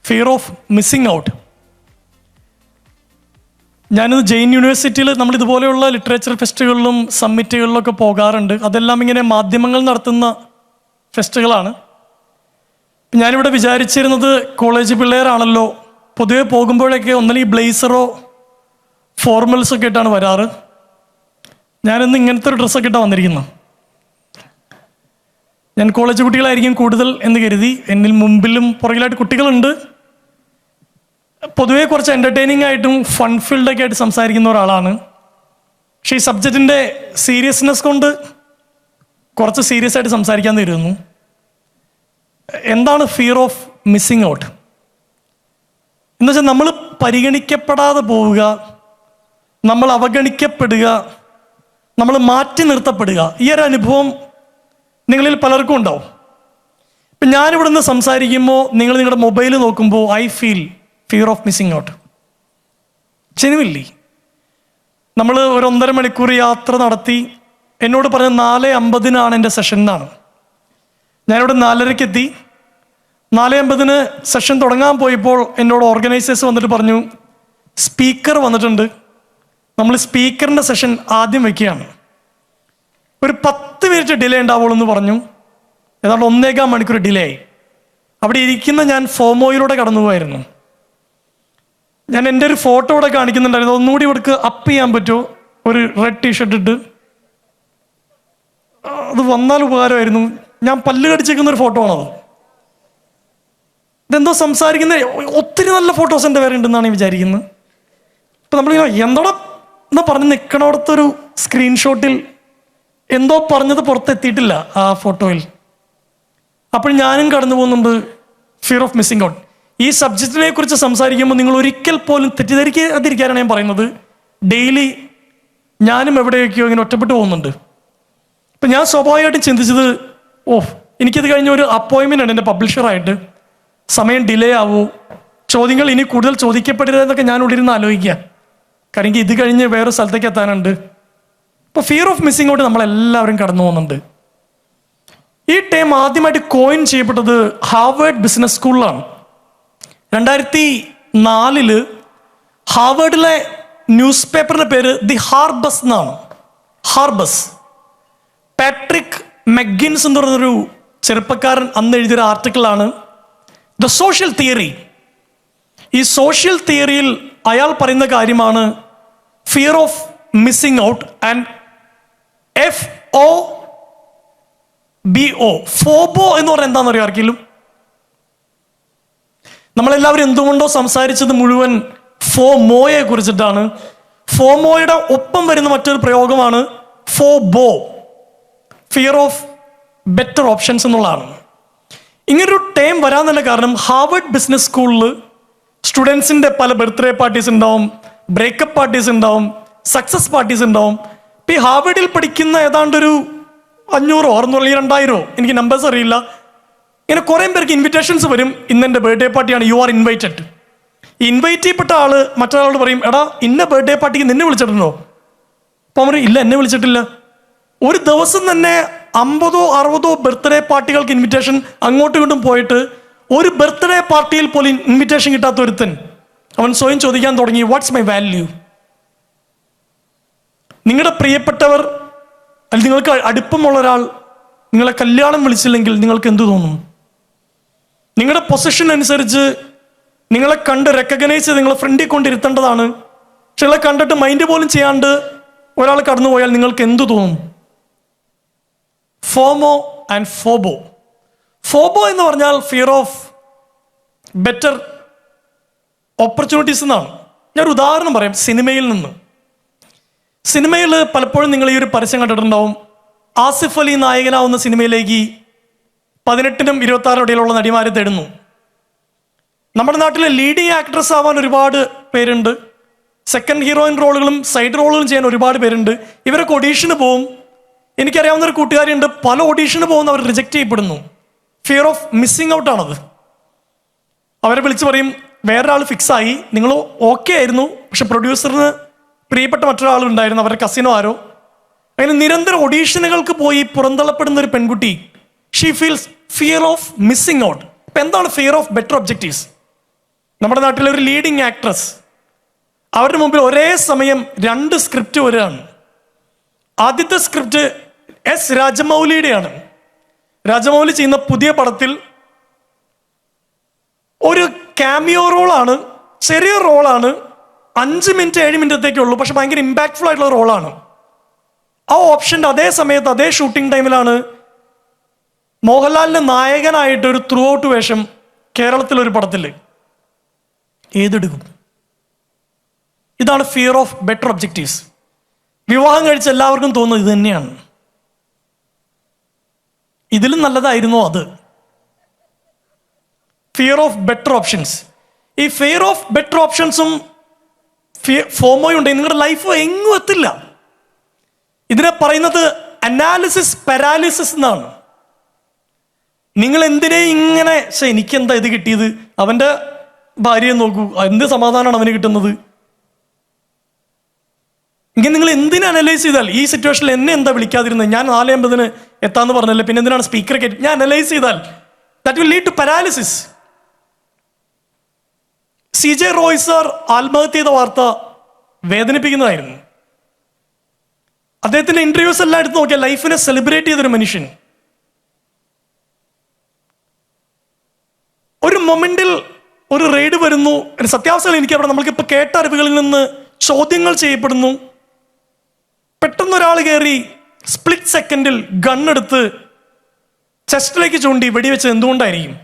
Fear of missing out. ഞാനിത് ജെയിൻ യൂണിവേഴ്സിറ്റിയിൽ നമ്മൾ ഇതുപോലെയുള്ള ലിറ്ററേച്ചർ ഫെസ്റ്റുകളിലും സമ്മിറ്റുകളിലൊക്കെ പോകാറുണ്ട്. അതെല്ലാം ഇങ്ങനെ മാധ്യമങ്ങൾ നടത്തുന്ന ഫെസ്റ്റുകളാണ്. ഞാനിവിടെ വിചാരിച്ചിരുന്നത് കോളേജ് പിള്ളേരാണല്ലോ, പൊതുവെ പോകുമ്പോഴൊക്കെ ഒന്നല്ലെങ്കിൽ ബ്ലേസറോ ഫോർമൽസൊക്കെ ഇട്ടാണ് വരാറ്. ഞാനിന്ന് ഇങ്ങനത്തെ ഒരു ഡ്രസ്സൊക്കെ ഇട്ടാണ് വന്നിരിക്കുന്നത്. ഞാൻ കോളേജ് കുട്ടികളായിരിക്കും കൂടുതൽ എന്ന് കരുതി. എന്നിൽ മുമ്പിലും പുറകിലായിട്ട് കുട്ടികളുണ്ട്. പൊതുവേ കുറച്ച് എൻ്റർടൈനിങ് ആയിട്ടും ഫൺ ഫീൽഡൊക്കെ ആയിട്ട് സംസാരിക്കുന്ന ഒരാളാണ്. പക്ഷേ ഈ സബ്ജക്റ്റിൻ്റെ സീരിയസ്നെസ് കൊണ്ട് കുറച്ച് സീരിയസ് ആയിട്ട് സംസാരിക്കാൻ തരുന്നു. എന്താണ് ഫിയർ ഓഫ് മിസ്സിങ് ഔട്ട് എന്ന് വെച്ചാൽ, നമ്മൾ പരിഗണിക്കപ്പെടാതെ പോവുക, നമ്മൾ അവഗണിക്കപ്പെടുക, നമ്മൾ മാറ്റി നിർത്തപ്പെടുക. ഈ ഒരു അനുഭവം നിങ്ങളിൽ പലർക്കും ഉണ്ടാവും. ഇപ്പം ഞാനിവിടെ നിന്ന് സംസാരിക്കുമ്പോൾ നിങ്ങൾ നിങ്ങളുടെ മൊബൈൽ നോക്കുമ്പോൾ I feel fear of missing out. Genuinely നമ്മൾ ഒരു 1.5 മണിക്കൂർ യാത്ര നടത്തി. എന്നോട് പറഞ്ഞ 4:50 എൻ്റെ സെഷൻ എന്നാണ്. ഞാനിവിടെ 4:30 എത്തി. 4:50 സെഷൻ തുടങ്ങാൻ പോയപ്പോൾ എന്നോട് ഓർഗനൈസേഴ്സ് വന്നിട്ട് പറഞ്ഞു, സ്പീക്കർ വന്നിട്ടുണ്ട്, നമ്മൾ സ്പീക്കറിൻ്റെ സെഷൻ ആദ്യം വയ്ക്കുകയാണ്, ഒരു 10 മിനിറ്റ് ഡിലേ ഉണ്ടാവുള്ളൂ എന്ന് പറഞ്ഞു. ഏതാണ്ട് 1.25 മണിക്കൂർ ഡിലേ ആയി. അവിടെ ഇരിക്കുന്ന ഞാൻ ഫോമോയിലൂടെ കടന്നു പോയായിരുന്നു. ഞാൻ എൻ്റെ ഒരു ഫോട്ടോ ഇവിടെ കാണിക്കുന്നുണ്ടായിരുന്നു. ഒന്നുകൂടി ഇവിടേക്ക് അപ്പ് ചെയ്യാൻ പറ്റുമോ? ഒരു റെഡ് ടീഷർട്ട് ഇട്ട് അത് വന്നാൽ ഉപകാരമായിരുന്നു. ഞാൻ പല്ല് കടിച്ചേക്കുന്ന ഒരു ഫോട്ടോ ആണത്. ഇതെന്തോ സംസാരിക്കുന്ന ഒത്തിരി നല്ല ഫോട്ടോസ് എൻ്റെ വേറെ ഉണ്ടെന്നാണ് വിചാരിക്കുന്നത്. ഇപ്പം നമ്മൾ എന്തോടെ എന്നാ പറഞ്ഞ് നിൽക്കണോടത്തൊരു സ്ക്രീൻഷോട്ടിൽ എന്തോ പറഞ്ഞത് പുറത്തെത്തിയിട്ടില്ല ആ ഫോട്ടോയിൽ. അപ്പോൾ ഞാനും കടന്നു പോകുന്നുണ്ട് ഫിയർ ഓഫ് മിസ്സിങ് ഔട്ട്. ഈ സബ്ജക്റ്റിനെ കുറിച്ച് സംസാരിക്കുമ്പോൾ നിങ്ങൾ ഒരിക്കൽ പോലും തെറ്റിദ്ധരിക്കാതിരിക്കാനാണ് ഞാൻ പറയുന്നത്. ഡെയിലി ഞാനും എവിടെയൊക്കെയോ ഇങ്ങനെ ഒറ്റപ്പെട്ടു പോകുന്നുണ്ട്. ഇപ്പം ഞാൻ സ്വാഭാവികമായിട്ടും ചിന്തിച്ചത്, എനിക്കിത് കഴിഞ്ഞ ഒരു അപ്പോയിൻമെൻ്റ് ഉണ്ട് എൻ്റെ പബ്ലിഷറായിട്ട്, സമയം ഡിലേ ആവൂ, ചോദ്യങ്ങൾ ഇനി കൂടുതൽ ചോദിക്കപ്പെടരുതെന്നൊക്കെ ഞാൻ ഉള്ളിരുന്ന് ആലോചിക്കുക. കാരണം ഇത് കഴിഞ്ഞ് വേറെ സ്ഥലത്തേക്ക് എത്താനുണ്ട്. ഇപ്പോൾ ഫിയർ ഓഫ് മിസ്സിങ് ഔട്ട് നമ്മളെല്ലാവരും കടന്നു പോകുന്നുണ്ട്. ഈ ടേം ആദ്യമായിട്ട് കോയിൻ ചെയ്യപ്പെട്ടത് ഹാർവേഡ് ബിസിനസ് സ്കൂളിലാണ്. 2004 ഹാർവേഡിലെ ന്യൂസ് പേപ്പറിൻ്റെ പേര് ദി ഹാർബസ് എന്നാണ്. ഹാർബസ്. പാട്രിക് മെഗ്ഗിൻസ് എന്ന് പറയുന്നൊരു ചെറുപ്പക്കാരൻ അന്ന് എഴുതിയൊരു ആർട്ടിക്കിളാണ് ദ സോഷ്യൽ തിയറി. ഈ സോഷ്യൽ തിയറിയിൽ അയാൾ പറയുന്ന കാര്യമാണ് fear of missing out and FOBO. FOBO എന്ന് പറഞ്ഞാൽ എന്താണെന്ന് അറിയാം ആർക്കെങ്കിലും? നമ്മളെല്ലാവരും എന്തുകൊണ്ടോ സംസാരിച്ചത് മുഴുവൻ ഫോമോയെ കുറിച്ചിട്ടാണ്. ഫോമോയുടെ ഒപ്പം വരുന്ന മറ്റൊരു പ്രയോഗമാണ് FOBO, fear of better options എന്നുള്ളതാണ്. ഇങ്ങനൊരു ടേം വരാൻ തന്നെ കാരണം ഹാർവേഡ് ബിസിനസ് സ്കൂളിൽ സ്റ്റുഡൻസിൻ്റെ പല ബർത്ത്ഡേ പാർട്ടീസ് ഉണ്ടാവും, ബ്രേക്കപ്പ് പാർട്ടീസ് ഉണ്ടാവും, സക്സസ് പാർട്ടീസ് ഉണ്ടാവും. ഇപ്പം ഈ ഹാർവേഡിൽ പഠിക്കുന്ന ഏതാണ്ടൊരു 500 600 2000 എനിക്ക് നമ്പേഴ്സ് അറിയില്ല, ഇങ്ങനെ കുറേ പേർക്ക് ഇൻവിറ്റേഷൻസ് വരും. ഇന്നെൻ്റെ ബർത്ത്ഡേ പാർട്ടിയാണ്, യു ആർ ഇൻവൈറ്റഡ്. ഈ ഇൻവൈറ്റ് ചെയ്യപ്പെട്ട ആൾ മറ്റൊരാളോട് പറയും, എടാ ഇന്ന ബർത്ത്ഡേ പാർട്ടിക്ക് നിന്നെ വിളിച്ചിട്ടുണ്ടോ? അപ്പോൾ അവർ ഇല്ല, എന്നെ വിളിച്ചിട്ടില്ല. ഒരു ദിവസം തന്നെ 50 60 ബർത്ത്ഡേ പാർട്ടികൾക്ക് ഇൻവിറ്റേഷൻ അങ്ങോട്ടും ഇങ്ങോട്ടും പോയിട്ട് ഒരു ബർത്ത്ഡേ പാർട്ടിയിൽ പോലും ഇൻവിറ്റേഷൻ കിട്ടാത്ത ഒരുത്തൻ അവൻ സ്വയം ചോദിക്കാൻ തുടങ്ങി, വാട്ട്സ് മൈ വാല്യൂ? നിങ്ങളുടെ പ്രിയപ്പെട്ടവർ അല്ലെങ്കിൽ നിങ്ങൾക്ക് അടുപ്പമുള്ള ഒരാൾ നിങ്ങളെ കല്യാണം വിളിച്ചില്ലെങ്കിൽ നിങ്ങൾക്ക് എന്തു തോന്നും? നിങ്ങളുടെ പൊസിഷൻ അനുസരിച്ച് നിങ്ങളെ കണ്ട് റെക്കഗ്നൈസ് ചെയ്ത് നിങ്ങളെ ഫ്രണ്ടിൽ കൊണ്ടിരുത്തേണ്ടതാണ്. പക്ഷെ നിങ്ങളെ കണ്ടിട്ട് മൈൻഡ് പോലും ചെയ്യാണ്ട് ഒരാൾ കടന്നു പോയാൽ നിങ്ങൾക്ക് എന്തു തോന്നും? ഫോമോ ആൻഡ് ഫോബോ. ഫോബോ എന്ന് പറഞ്ഞാൽ ഫിയർ ഓഫ് ബെറ്റർ ഓപ്പർച്യൂണിറ്റീസ് എന്നാണ്. ഞാനൊരു ഉദാഹരണം പറയാം സിനിമയിൽ നിന്ന്. സിനിമയിൽ പലപ്പോഴും നിങ്ങൾ ഈ ഒരു പരസ്യം കണ്ടിട്ടുണ്ടാവും. ആസിഫ് അലി നായകനാവുന്ന സിനിമയിലേക്ക് 18-നും 26-നും ഇടയിലുള്ള നടിമാരെ തേടുന്നു. നമ്മുടെ നാട്ടിൽ ലീഡിങ് ആക്ട്രസ് ആവാൻ ഒരുപാട് പേരുണ്ട്. സെക്കൻഡ് ഹീറോയിൻ റോളുകളും സൈഡ് റോളുകളും ചെയ്യാൻ ഒരുപാട് പേരുണ്ട്. ഇവരൊക്കെ ഓഡീഷന് പോവും. എനിക്കറിയാവുന്ന ഒരു കൂട്ടുകാരിയുണ്ട്, പല ഓഡീഷന് പോകുന്ന അവർ റിജക്റ്റ് ചെയ്യപ്പെടുന്നു. ഫിയർ ഓഫ് മിസ്സിങ് ഔട്ട് ആണത്. അവരെ വിളിച്ച് പറയും, വേറൊരാൾ ഫിക്സായി, നിങ്ങൾ ഓക്കെ ആയിരുന്നു, പക്ഷെ പ്രൊഡ്യൂസറിന് പ്രിയപ്പെട്ട മറ്റൊരാളുണ്ടായിരുന്നു, അവരുടെ കസിനോ ആരോ. അങ്ങനെ നിരന്തരം ഓഡീഷനുകൾക്ക് പോയി പുറന്തള്ളപ്പെടുന്ന ഒരു പെൺകുട്ടി, she feels fear of missing out. ഇപ്പം എന്താണ് ഫിയർ ഓഫ് ബെറ്റർ ഒബ്ജക്റ്റീവ്സ്? നമ്മുടെ നാട്ടിലെ ഒരു ലീഡിങ് ആക്ട്രസ്, അവരുടെ മുമ്പിൽ ഒരേ സമയം 2 സ്ക്രിപ്റ്റ് വരികയാണ്. ആദ്യത്തെ സ്ക്രിപ്റ്റ് എസ് രാജമൗലിയുടെയാണ്. രാജമൗലി ചെയ്യുന്ന പുതിയ പടത്തിൽ ഒരു ക്യാമിയോ റോളാണ്, ചെറിയ റോളാണ്, 5 മിനിറ്റ് 7 മിനിറ്റത്തേക്കേ ഉള്ളൂ, പക്ഷെ ഭയങ്കര ഇമ്പാക്ട്ഫുൾ ആയിട്ടുള്ള റോളാണ്. ആ ഓപ്ഷൻ്റെ അതേ സമയത്ത് അതേ ഷൂട്ടിംഗ് ടൈമിലാണ് മോഹൻലാലിന് നായകനായിട്ട് ഒരു ത്രൂ ഔട്ട് വേഷം കേരളത്തിലൊരു പടത്തിൽ. ഏതെടുക്കും? ഇതാണ് ഫിയർ ഓഫ് ബെറ്റർ ഒബ്ജക്റ്റീവ്സ്. വിവാഹം കഴിച്ച എല്ലാവർക്കും തോന്നുന്നത് ഇത് തന്നെയാണ്. ഇതിലും നല്ലതായിരുന്നോ അത്? Fear of better options. ഈ ഫിയർ ഓഫ് ബെറ്റർ ഓപ്ഷൻസും ഫോമോയും ഉണ്ടെങ്കിൽ നിങ്ങളുടെ ലൈഫ് എങ്ങും എത്തില്ല. ഇതിനെ പറയുന്നത് അനാലിസിസ് പാരാലിസിസ് എന്നാണ്. നിങ്ങൾ എന്തിനെ ഇങ്ങനെ എനിക്കെന്താ ഇത് കിട്ടിയത്, അവൻ്റെ ഭാര്യയെ നോക്കൂ, എന്ത് സമാധാനമാണ് അവന് കിട്ടുന്നത്, ഇങ്ങനെ നിങ്ങൾ എന്തിനെ അനലൈസ് ചെയ്താൽ, ഈ സിറ്റുവേഷനിൽ എന്നെ എന്താ വിളിക്കാതിരുന്നത്, ഞാൻ 4:50 എത്താന്ന് പറഞ്ഞല്ലേ, പിന്നെ എന്തിനാണ് സ്പീക്കർ കയറ്റി, ഞാൻ അനലൈസ് ചെയ്താൽ that will lead to paralysis. CJ Roy sir ആത്മഹത്യ ചെയ്ത വാർത്ത വേദനിപ്പിക്കുന്നതായിരുന്നു. അദ്ദേഹത്തിന്റെ ഇന്റർവ്യൂസ് എല്ലാം എടുത്ത് നോക്കിയാൽ ലൈഫിനെ സെലിബ്രേറ്റ് ചെയ്തൊരു മനുഷ്യൻ. ഒരു മൊമെന്റിൽ ഒരു റെയ്ഡ് വരുന്നു, ഒരു സത്യാവസ്ഥകൾ എനിക്ക് അവിടെ നമ്മൾക്കിപ്പോൾ കേട്ട അറിവുകളിൽ നിന്ന് ചോദ്യങ്ങൾ ചെയ്യപ്പെടുന്നു. പെട്ടെന്ന് ഒരാൾ കയറി സ്പ്ലിറ്റ് സെക്കൻഡിൽ ഗണ്ണെടുത്ത് ചെസ്റ്റിലേക്ക് ചൂണ്ടി വെടിവെച്ചത് എന്തുകൊണ്ടായിരിക്കും?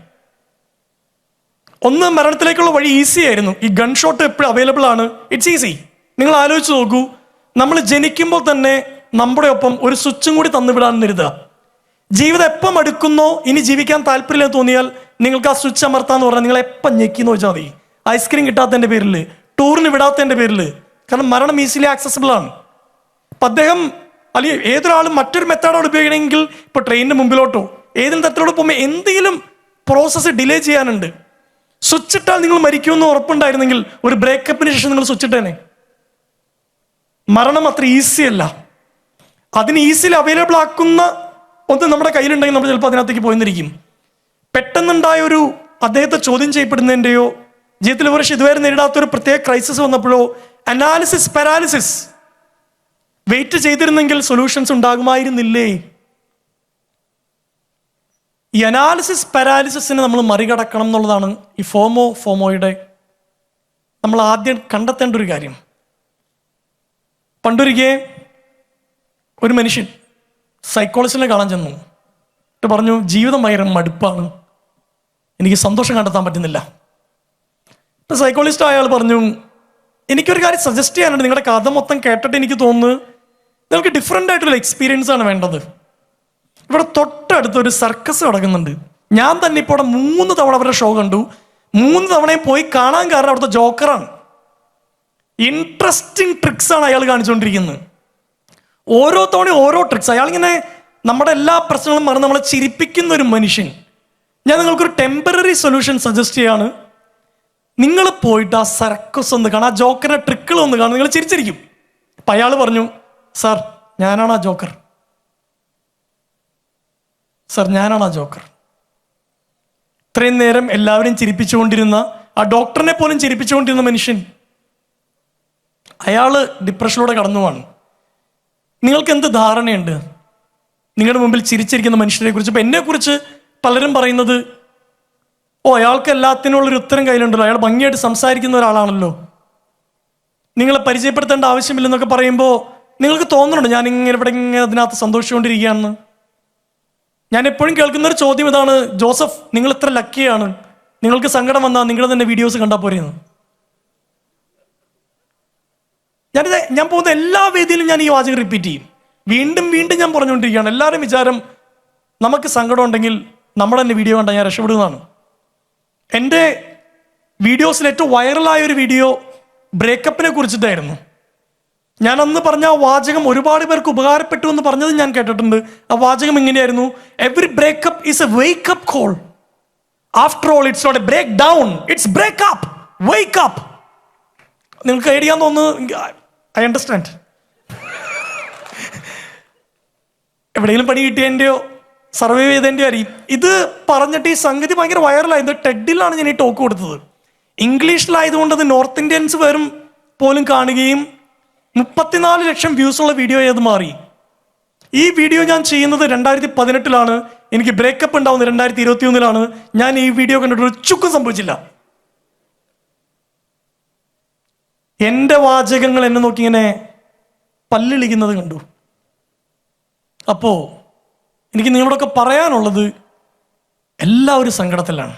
ഒന്ന്, മരണത്തിലേക്കുള്ള വഴി ഈസി ആയിരുന്നു. ഈ ഗൺ ഷോട്ട് എപ്പോഴും അവൈലബിൾ ആണ്, ഇറ്റ്സ് ഈസി. നിങ്ങൾ ആലോചിച്ച് നോക്കൂ, നമ്മൾ ജനിക്കുമ്പോൾ തന്നെ നമ്മുടെ ഒപ്പം ഒരു സ്വിച്ചും കൂടി തന്നുവിടാൻ കരുതുക. ജീവിതം എപ്പം അടുക്കുന്നോ, ഇനി ജീവിക്കാൻ താല്പര്യമില്ലെന്ന് തോന്നിയാൽ നിങ്ങൾക്ക് ആ സ്വിച്ച് അമർത്താന്ന് പറഞ്ഞാൽ നിങ്ങൾ എപ്പം ഞെക്കിന്ന് വെച്ചാൽ മതി. ഐസ്ക്രീം കിട്ടാത്തതിൻ്റെ പേരിൽ, ടൂറിന് വിടാത്തതിൻ്റെ പേരിൽ. കാരണം മരണം ഈസിലി ആക്സസിബിൾ ആണ്. അപ്പം അദ്ദേഹം അല്ലെങ്കിൽ ഏതൊരാളും മറ്റൊരു മെത്തേഡോട് ഉപയോഗിക്കണമെങ്കിൽ ഇപ്പോൾ ട്രെയിനിന് മുമ്പിലോട്ടോ ഏതെങ്കിലും തരത്തിലോട്ട് പോകുമ്പോൾ എന്തെങ്കിലും പ്രോസസ്സ് ഡിലേ ചെയ്യാനുണ്ട്. സ്വിച്ച് ഇട്ടാൽ നിങ്ങൾ മരിക്കുമെന്ന് ഉറപ്പുണ്ടായിരുന്നെങ്കിൽ ഒരു ബ്രേക്കപ്പിന് ശേഷം നിങ്ങൾ സ്വിച്ച് ഇട്ടേനെ. മരണം അത്ര ഈസി അല്ല. അതിന് ഈസിലി അവൈലബിൾ ആക്കുന്ന ഒന്ന് നമ്മുടെ കയ്യിലുണ്ടെങ്കിൽ നമ്മൾ ചിലപ്പോൾ അതിനകത്തേക്ക് പോയിരിക്കും. പെട്ടെന്നുണ്ടായ ഒരു അദ്ദേഹത്തെ ചോദ്യം ചെയ്യപ്പെടുന്നതിൻ്റെയോ ജീവിതത്തിൽ ഒരു പക്ഷേ ഇതുവരെ നേരിടാത്തൊരു പ്രത്യേക ക്രൈസിസ് വന്നപ്പോഴോ അനാലിസിസ് പാരാലിസിസ്. വെയിറ്റ് ചെയ്തിരുന്നെങ്കിൽ സൊല്യൂഷൻസ് ഉണ്ടാകുമായിരുന്നില്ലേ? ഈ അനാലിസിസ് പാരാലിസിസിനെ നമ്മൾ മറികടക്കണം എന്നുള്ളതാണ് ഈ ഫോമോയുടെ നമ്മൾ ആദ്യം കണ്ടെത്തേണ്ട ഒരു കാര്യം. പണ്ടൊരിക്കെ ഒരു മനുഷ്യൻ സൈക്കോളജിസ്റ്റിനെ കാണാൻ ചെന്നു. എന്നിട്ട് പറഞ്ഞു, ജീവിതം ഭയങ്കര മടുപ്പാണ്, എനിക്ക് സന്തോഷം കണ്ടെത്താൻ പറ്റുന്നില്ല. ഇപ്പം സൈക്കോളജിസ്റ്റ് അയാൾ പറഞ്ഞു, എനിക്കൊരു കാര്യം സജസ്റ്റ് ചെയ്യാനുണ്ട്. നിങ്ങളുടെ കഥ മൊത്തം കേട്ടിട്ട് എനിക്ക് തോന്നുന്നു നിങ്ങൾക്ക് ഡിഫറെൻ്റ് ആയിട്ടുള്ള എക്സ്പീരിയൻസ് ആണ് വേണ്ടത്. ഇവിടെ തൊട്ടടുത്തൊരു സർക്കസ് നടക്കുന്നുണ്ട്. ഞാൻ തന്നെ ഇപ്പോൾ അവിടെ 3 തവണ അവരുടെ ഷോ കണ്ടു. 3 തവണയും പോയി കാണാൻ കാരണം അവിടുത്തെ ജോക്കറാണ്. ഇൻട്രസ്റ്റിംഗ് ട്രിക്സ് ആണ് അയാൾ കാണിച്ചുകൊണ്ടിരിക്കുന്നത്. ഓരോ തവണയും ഓരോ ട്രിക്സ്. അയാളിങ്ങനെ നമ്മുടെ എല്ലാ പ്രശ്നങ്ങളും മറന്ന് നമ്മളെ ചിരിപ്പിക്കുന്ന ഒരു മനുഷ്യൻ. ഞാൻ നിങ്ങൾക്കൊരു ടെമ്പററി സൊല്യൂഷൻ സജസ്റ്റ് ചെയ്യാണ്. നിങ്ങൾ പോയിട്ട് ആ സർക്കസ് ഒന്ന് കാണാം, ആ ജോക്കറിന്റെ ട്രിക്കുകൾ ഒന്ന് കാണും, നിങ്ങൾ ചിരിച്ചിരിക്കും. അപ്പം അയാൾ പറഞ്ഞു, സാർ ഞാനാണ് ആ ജോക്കർ, സാർ ഞാനാണ് ആ ജോക്കർ. ഇത്രയും നേരം എല്ലാവരും ചിരിപ്പിച്ചുകൊണ്ടിരുന്ന, ആ ഡോക്ടറിനെ പോലും ചിരിപ്പിച്ചുകൊണ്ടിരുന്ന മനുഷ്യൻ, അയാൾ ഡിപ്രഷനിലൂടെ കടന്നു പോവാണ്. നിങ്ങൾക്ക് എന്ത് ധാരണയുണ്ട് നിങ്ങളുടെ മുമ്പിൽ ചിരിച്ചിരിക്കുന്ന മനുഷ്യരെ കുറിച്ച്? ഇപ്പം എന്നെക്കുറിച്ച് പലരും പറയുന്നത്, ഓ അയാൾക്ക് എല്ലാത്തിനുള്ളൊരു ഉത്തരം കയ്യിലുണ്ടല്ലോ, അയാൾ ഭംഗിയായിട്ട് സംസാരിക്കുന്ന ഒരാളാണല്ലോ, നിങ്ങളെ പരിചയപ്പെടുത്തേണ്ട ആവശ്യമില്ലെന്നൊക്കെ പറയുമ്പോൾ നിങ്ങൾക്ക് തോന്നുന്നുണ്ട് ഞാനിങ്ങനെ ഇവിടെ ഇങ്ങനെ അതിനകത്ത് സന്തോഷിച്ചുകൊണ്ടിരിക്കുകയാണെന്ന്. ഞാൻ എപ്പോഴും കേൾക്കുന്നൊരു ചോദ്യം ഇതാണ്, ജോസഫ് നിങ്ങൾ ഇത്ര ലക്കിയാണ്, നിങ്ങൾക്ക് സങ്കടം വന്നാൽ നിങ്ങൾ തന്നെ വീഡിയോസ് കണ്ടാൽ പോരെയെന്ന്. ഞാൻ പോകുന്ന എല്ലാ വേദിയിലും ഞാൻ ഈ വാചകം റിപ്പീറ്റ് ചെയ്യും. വീണ്ടും വീണ്ടും ഞാൻ പറഞ്ഞുകൊണ്ടിരിക്കുകയാണ്. എല്ലാവരും വിചാരം നമുക്ക് സങ്കടം ഉണ്ടെങ്കിൽ നമ്മൾ തന്നെ വീഡിയോ കണ്ടാൽ ഞാൻ രക്ഷപ്പെടുന്നതാണ്. എൻ്റെ വീഡിയോസിൽ ഏറ്റവും വൈറലായ ഒരു വീഡിയോ ബ്രേക്കപ്പിനെ കുറിച്ചിട്ടായിരുന്നു. ഞാൻ അന്ന് പറഞ്ഞ ആ വാചകം ഒരുപാട് പേർക്ക് ഉപകാരപ്പെട്ടു എന്ന് പറഞ്ഞത് ഞാൻ കേട്ടിട്ടുണ്ട്. ആ വാചകം ഇങ്ങനെയായിരുന്നു, every breakup is a wake up call. After all it's not a break down, it's break up, wake up. നിങ്ങൾക്ക് ഐഡിയ തോന്നുന്നു, ഐ അണ്ടർസ്റ്റാൻഡ്. എവിടെയെങ്കിലും പണി കിട്ടിയതിൻ്റെയോ സർവൈവ് ചെയ്തതിൻ്റെയോ ആയിരിക്കും. ഇത് പറഞ്ഞിട്ട് ഈ സംഗതി ഭയങ്കര വൈറലായിരുന്നു. ടെഡിലാണ് ഞാൻ ഈ ടോക്ക് കൊടുത്തത്. ഇംഗ്ലീഷിലായതുകൊണ്ട് അത് നോർത്ത് ഇന്ത്യൻസ് വരും പോലും കാണുകയും 34 ലക്ഷം വ്യൂസ് ഉള്ള വീഡിയോ ഏത് മാറി. ഈ വീഡിയോ ഞാൻ ചെയ്യുന്നത് 2018 എനിക്ക് ബ്രേക്കപ്പ് ഉണ്ടാവുന്നത് 2021. ഞാൻ ഈ വീഡിയോ കണ്ടിട്ട് ഒരു ചുക്കും സംഭവിച്ചില്ല. എൻ്റെ വാചകങ്ങൾ എന്നെ നോക്കി ഇങ്ങനെ പല്ലിളിക്കുന്നത് കണ്ടു. അപ്പോൾ എനിക്ക് നിങ്ങളോടൊക്കെ പറയാനുള്ളത്, എല്ലാവരും സങ്കടത്തിലാണ്.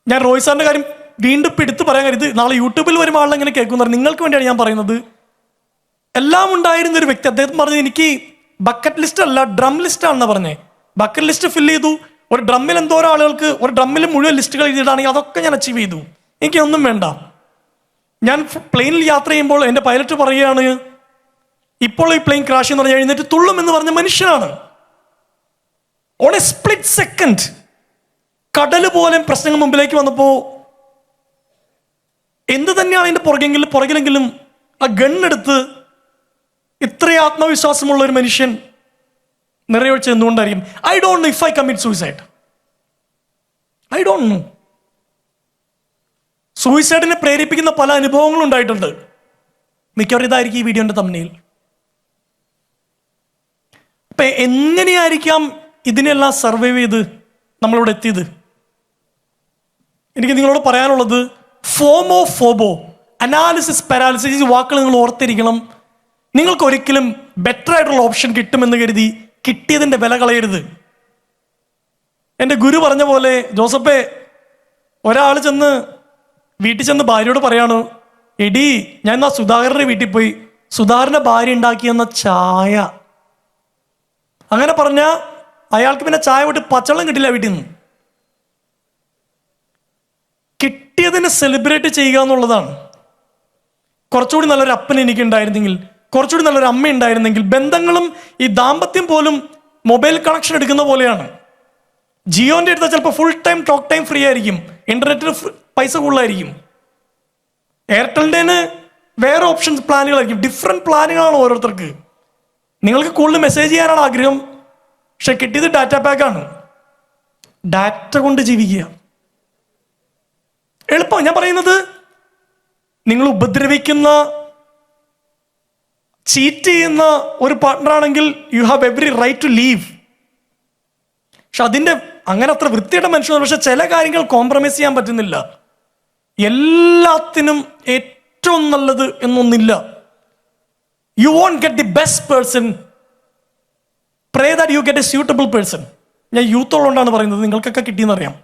ഞാൻ റോയ് സാറിൻ്റെ കാര്യം വീണ്ടും ഇപ്പം എടുത്ത് പറയാൻ കാര്യം, ഇത് നാളെ യൂട്യൂബിൽ വരുമ്പോൾ ആളെങ്ങനെ കേൾക്കുന്ന നിങ്ങൾക്ക് വേണ്ടിയാണ് ഞാൻ പറയുന്നത്. എല്ലാം ഉണ്ടായിരുന്ന ഒരു വ്യക്തി, അദ്ദേഹം പറഞ്ഞത് എനിക്ക് ബക്കറ്റ് ലിസ്റ്റ് അല്ല ഡ്രം ലിസ്റ്റ് ആണെന്ന് പറഞ്ഞേ. ബക്കറ്റ് ലിസ്റ്റ് ഫില്ല് ചെയ്തു. ഒരു ഡ്രമ്മിൽ എന്തോരോ ആളുകൾക്ക്, ഒരു ഡ്രമ്മിൽ മുഴുവൻ ലിസ്റ്റുകൾ എഴുതിയിട്ടാണെങ്കിൽ അതൊക്കെ ഞാൻ അച്ചീവ് ചെയ്തു. എനിക്കൊന്നും വേണ്ട. ഞാൻ പ്ലെയിനിൽ യാത്ര ചെയ്യുമ്പോൾ എൻ്റെ പൈലറ്റ് പറയുകയാണ്, ഇപ്പോൾ ഈ പ്ലെയിൻ ക്രാഷ് എന്ന് പറഞ്ഞാൽ എഴുന്നേറ്റ് തുള്ളും എന്ന് പറഞ്ഞ മനുഷ്യനാണ്. ഓൺ എ സ്പ്ലിറ്റ് സെക്കൻഡ് കടൽ പോലെ പ്രശ്നങ്ങൾ മുമ്പിലേക്ക് വന്നപ്പോൾ എന്ത് തന്നെയാണ് അതിൻ്റെ പുറകിലെങ്കിലും ആ ഗണ്ണെടുത്ത് ഇത്രയും ആത്മവിശ്വാസമുള്ള ഒരു മനുഷ്യൻ നിറയൊഴിച്ച് എന്തുകൊണ്ടായിരിക്കും? I don't know if I commit suicide. I don't know. സൂയിസൈഡിനെ പ്രേരിപ്പിക്കുന്ന പല അനുഭവങ്ങളും ഉണ്ടായിട്ടുണ്ട്. മിക്കവാറും ഇതായിരിക്കും ഈ വീഡിയോന്റെ തംബ്നെയിൽ. അപ്പൊ എങ്ങനെയായിരിക്കാം ഇതിനെല്ലാം സർവൈവ് ചെയ്ത് നമ്മളിവിടെ എത്തിയത്? എനിക്ക് നിങ്ങളോട് പറയാനുള്ളത്, ഫോമോ ഫോബോ, അനാലിസിസ് പാരാലിസിസ്, ഈ വാക്കുകൾ നിങ്ങൾ ഓർത്തിരിക്കണം. നിങ്ങൾക്ക് ഒരിക്കലും ബെറ്റർ ആയിട്ടുള്ള ഓപ്ഷൻ കിട്ടുമെന്ന് കരുതി കിട്ടിയതിൻ്റെ വില കളയരുത്. എൻ്റെ ഗുരു പറഞ്ഞ പോലെ, ജോസഫേ, ഒരാൾ വീട്ടിൽ ചെന്ന് ഭാര്യയോട് പറയാണ്, എടി ഞാൻ എന്നാ സുധാകരൻ്റെ വീട്ടിൽ പോയി, സുധാകരൻ്റെ ഭാര്യ ഉണ്ടാക്കിയെന്ന ചായ. അങ്ങനെ പറഞ്ഞാൽ അയാൾക്ക് പിന്നെ ചായ വിട്ട് പച്ചവെള്ളം കിട്ടില്ല വീട്ടിൽ നിന്ന്. കിട്ടിയതിനെ സെലിബ്രേറ്റ് ചെയ്യുക എന്നുള്ളതാണ്. കുറച്ചുകൂടി നല്ലൊരു അപ്പൻ എനിക്കുണ്ടായിരുന്നെങ്കിൽ, കുറച്ചുകൂടി നല്ലൊരു അമ്മ ഉണ്ടായിരുന്നെങ്കിൽ. ബന്ധങ്ങളും ഈ ദാമ്പത്യം പോലും മൊബൈൽ കണക്ഷൻ എടുക്കുന്ന പോലെയാണ്. ജിയോന്റെ എടുത്താൽ ചിലപ്പോൾ full time talk time free ആയിരിക്കും, ഇന്റർനെറ്റിന് പൈസ കൂടുതലായിരിക്കും. എയർടെലിൻ്റെ വേറെ ഓപ്ഷൻസ് പ്ലാനുകളായിരിക്കും. ഡിഫറെൻറ്റ് പ്ലാനുകളാണ് ഓരോരുത്തർക്ക്. നിങ്ങൾക്ക് കൂടുതൽ മെസ്സേജ് ചെയ്യാനാണ് ആഗ്രഹം, പക്ഷെ കിട്ടിയത് ഡാറ്റ പാക്കാണ്. ഡാറ്റ കൊണ്ട് ജീവിക്കുക എളുപ്പം. ഞാൻ പറയുന്നത്, നിങ്ങൾ ഉപദ്രവിക്കുന്ന, ചീറ്റ് ചെയ്യുന്ന ഒരു പാർട്ട്ണറാണെങ്കിൽ you have every right to leave. പക്ഷെ അതിൻ്റെ അങ്ങനെ അത്ര വൃത്തിയുടെ മനുഷ്യൻ. പക്ഷെ ചില കാര്യങ്ങൾ കോംപ്രമൈസ് ചെയ്യാൻ പറ്റുന്നില്ല. എല്ലാത്തിനും ഏറ്റവും നല്ലത് എന്നൊന്നില്ല. You won't get the best person, pray that you get a suitable person. ഞാൻ യൂത്ത് ഉള്ളതുകൊണ്ടാണ് പറയുന്നത്, നിങ്ങൾക്കൊക്കെ കിട്ടിയെന്നറിയാം.